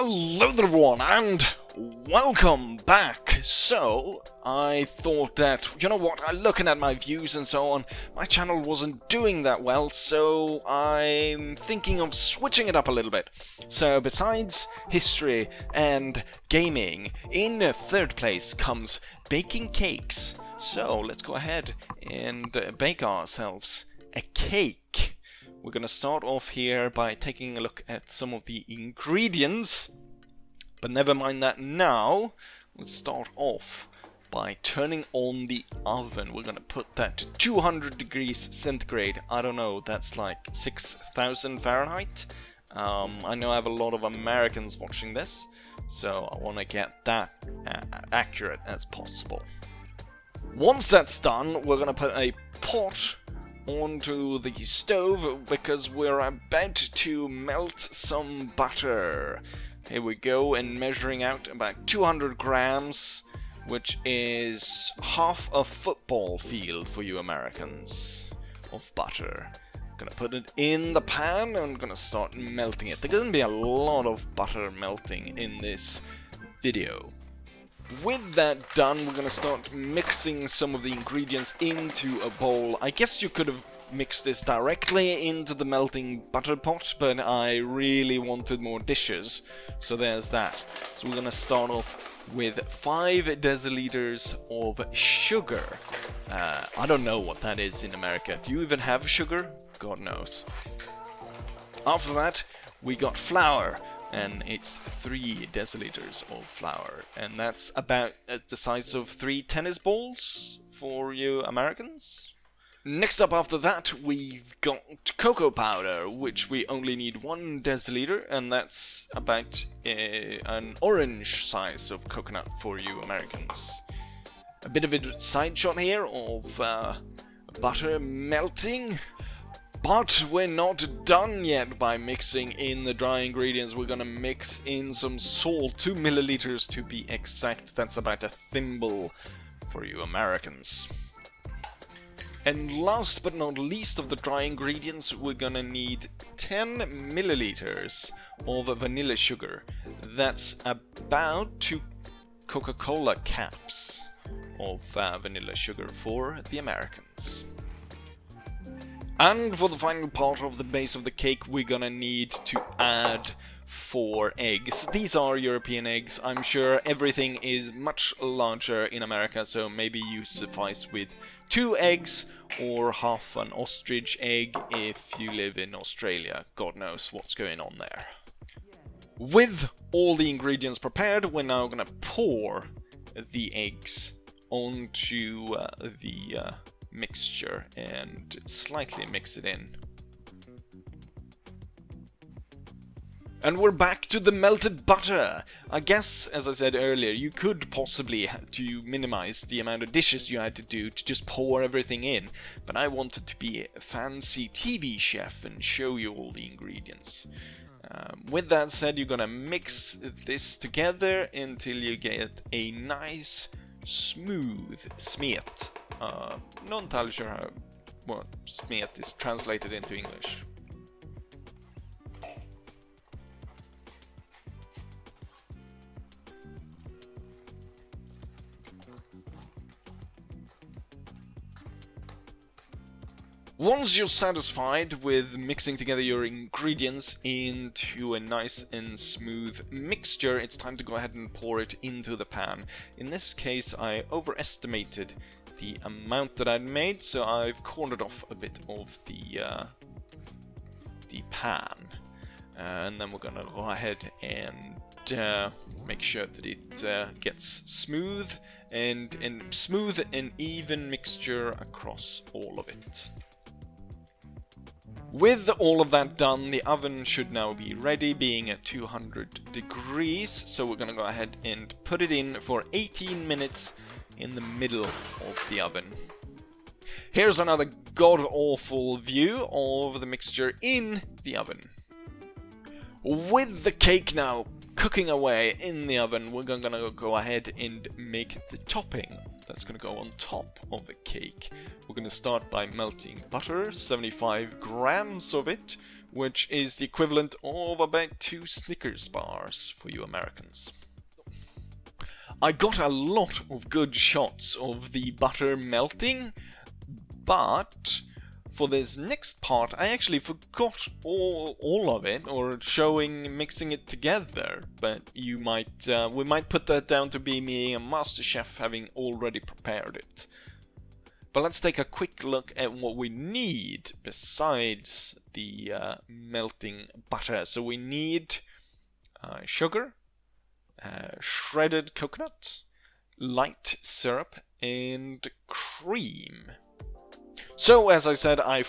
Hello there everyone, and welcome back. So, I thought that, you know what, looking at my views and so on, my channel wasn't doing that well, so I'm thinking of switching it up a little bit. So, besides history and gaming, in third place comes baking cakes. So, let's go ahead and bake ourselves a cake. We're gonna start off here by taking a look at some of the ingredients, but never mind that now. Let's start off by turning on the oven. We're gonna put that to 200 degrees centigrade. I don't know, that's like 6,000 Fahrenheit. I know I have a lot of Americans watching this, so I want to get that accurate as possible. Once that's done, we're gonna put a pot onto the stove because we're about to melt some butter. Here we go, and measuring out about 200 grams, which is half a football field for you Americans of butter. Gonna put it in the pan and gonna start melting it. There's gonna be a lot of butter melting in this video. With that done, we're gonna start mixing some of the ingredients into a bowl. I guess you could have mixed this directly into the melting butter pot, but I really wanted more dishes, so there's that. So we're gonna start off with 5 deciliters of sugar. I don't know what that is in America. Do you even have sugar? God knows. After that, we got flour. And it's 3 deciliters of flour, and that's about the size of 3 tennis balls for you Americans. Next up after that, we've got cocoa powder, which we only need 1 deciliter, and that's about an orange size of coconut for you Americans. A bit of a side shot here of butter melting. But we're not done yet by mixing in the dry ingredients. We're gonna mix in some salt, 2 milliliters to be exact. That's about a thimble for you Americans. And last but not least of the dry ingredients, we're gonna need 10 milliliters of vanilla sugar. That's about 2 Coca-Cola caps of vanilla sugar for the Americans. And for the final part of the base of the cake, we're gonna need to add 4 eggs. These are European eggs. I'm sure everything is much larger in America, so maybe you suffice with 2 eggs or half an ostrich egg if you live in Australia. God knows what's going on there. With all the ingredients prepared, we're now gonna pour the eggs onto the mixture and slightly mix it in. And we're back to the melted butter. I guess, as I said earlier, you could possibly, to minimize the amount of dishes you had to do, to just pour everything in. But I wanted to be a fancy TV chef and show you all the ingredients. With that said, you're gonna mix this together until you get a nice smooth smet. Not entirely sure how what smet is translated into English. Once you're satisfied with mixing together your ingredients into a nice and smooth mixture, it's time to go ahead and pour it into the pan. In this case, I overestimated the amount that I'd made, so I've cornered off a bit of the pan. And then we're gonna go ahead and make sure that it gets smooth and smooth and even mixture across all of it. With all of that done, the oven should now be ready, being at 200 degrees, so we're gonna go ahead and put it in for 18 minutes in the middle of the oven. Here's another god-awful view of the mixture in the oven. With the cake now cooking away in the oven, we're gonna go ahead and make the topping that's gonna go on top of the cake. We're gonna start by melting butter, 75 grams of it, which is the equivalent of about 2 Snickers bars for you Americans. I got a lot of good shots of the butter melting, but for this next part I actually forgot all of it, or mixing it together, but we might put that down to be me, a master chef, having already prepared it. But let's take a quick look at what we need besides the melting butter. So we need sugar, shredded coconut, light syrup, and cream. So, as I said, I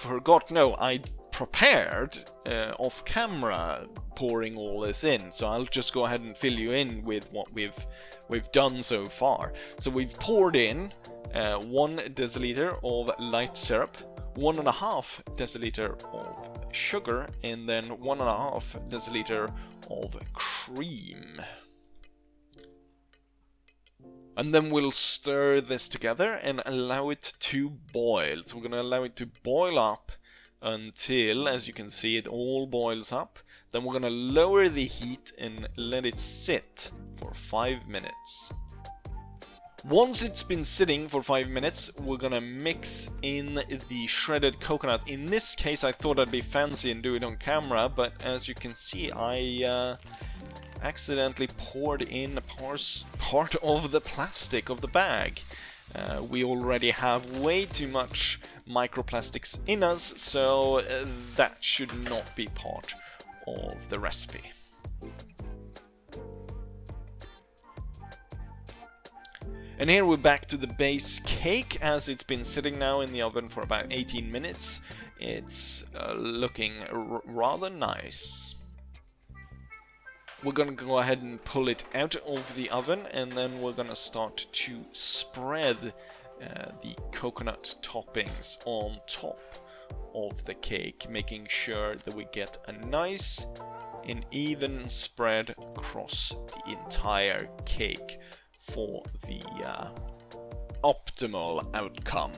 prepared off camera pouring all this in, so I'll just go ahead and fill you in with what we've done so far. So we've poured in 1 deciliter of light syrup, 1.5 deciliter of sugar, and then 1.5 deciliter of cream. And then we'll stir this together and allow it to boil. So we're going to allow it to boil up until, as you can see, it all boils up. Then we're going to lower the heat and let it sit for 5 minutes. Once it's been sitting for 5 minutes, we're going to mix in the shredded coconut. In this case, I thought I'd be fancy and do it on camera, but as you can see, I accidentally poured in part of the plastic of the bag. We already have way too much microplastics in us, so that should not be part of the recipe. And here we're back to the base cake, as it's been sitting now in the oven for about 18 minutes. It's looking rather nice. We're going to go ahead and pull it out of the oven, and then we're going to start to spread the coconut toppings on top of the cake, making sure that we get a nice and even spread across the entire cake for the optimal outcome.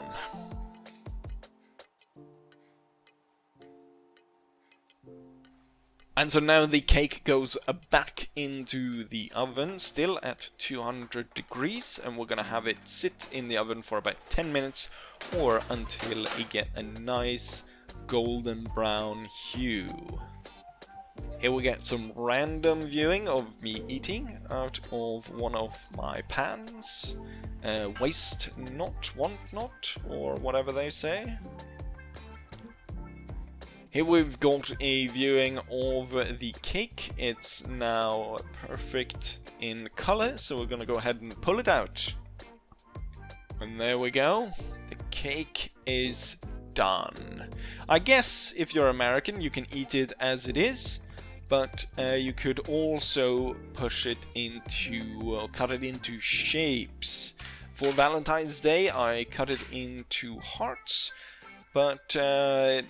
And so now the cake goes back into the oven, still at 200 degrees, and we're gonna have it sit in the oven for about 10 minutes or until we get a nice golden brown hue. Here we get some random viewing of me eating out of one of my pans. Waste not, want not, or whatever they say. Here we've got a viewing of the cake. It's now perfect in color, so we're gonna go ahead and pull it out. And there we go. The cake is done. I guess if you're American, you can eat it as it is, but you could also push it into, cut it into shapes. For Valentine's Day, I cut it into hearts. But to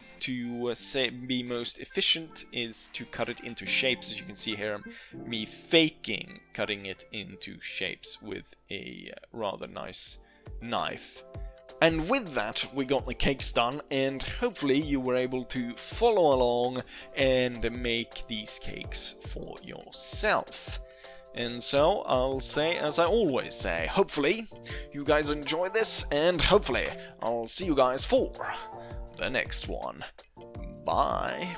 be most efficient is to cut it into shapes. As you can see here, me faking cutting it into shapes with a rather nice knife. And with that, we got the cakes done, and hopefully you were able to follow along and make these cakes for yourself. And so I'll say, as I always say, hopefully you guys enjoy this, and hopefully I'll see you guys for the next one. Bye.